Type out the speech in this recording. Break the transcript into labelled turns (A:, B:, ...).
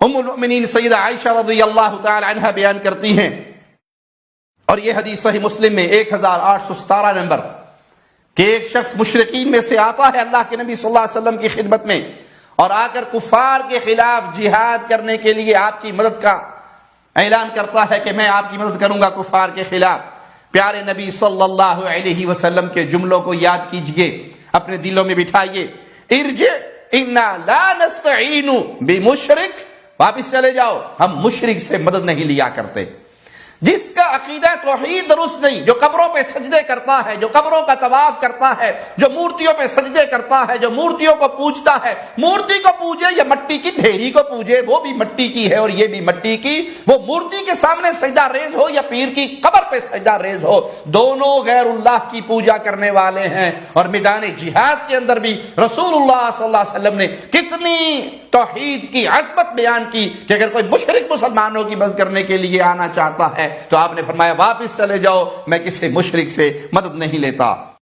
A: ام المؤمنین سیدہ عائشہ رضی اللہ تعالی عنہا بیان کرتی ہیں، اور یہ حدیث صحیح مسلم میں 1817 نمبر، کہ ایک شخص مشرکین میں سے آتا ہے اللہ کے نبی صلی اللہ علیہ وسلم کی خدمت میں، اور آ کر کفار کے خلاف جہاد کرنے کے لیے آپ کی مدد کا اعلان کرتا ہے کہ میں آپ کی مدد کروں گا کفار کے خلاف۔ پیارے نبی صلی اللہ علیہ وسلم کے جملوں کو یاد کیجئے، اپنے دلوں میں بٹھائیے، ارجع انا لا نستعین بمشرک، واپس چلے جاؤ، ہم مشرک سے مدد نہیں لیا کرتے۔ جس کا عقیدہ توحید درست نہیں، جو قبروں پہ سجدے کرتا ہے، جو قبروں کا طواف کرتا ہے، جو مورتیوں پہ سجدے کرتا ہے، جو مورتیوں کو پوجتا ہے، مورتی کو پوجے یا مٹی کی ڈھیری کو پوجے، وہ بھی مٹی کی ہے اور یہ بھی مٹی کی، وہ مورتی کے سامنے سجدہ ریز ہو یا پیر کی قبر پہ سجدہ ریز ہو، دونوں غیر اللہ کی پوجا کرنے والے ہیں۔ اور میدان جہاد کے اندر بھی رسول اللہ صلی اللہ علیہ وسلم نے کتنی توحید کی عظمت بیان کی کہ اگر کوئی مشرک مسلمانوں کی مدد کرنے کے لیے آنا چاہتا ہے تو آپ نے فرمایا واپس چلے جاؤ، میں کسی مشرک سے مدد نہیں لیتا۔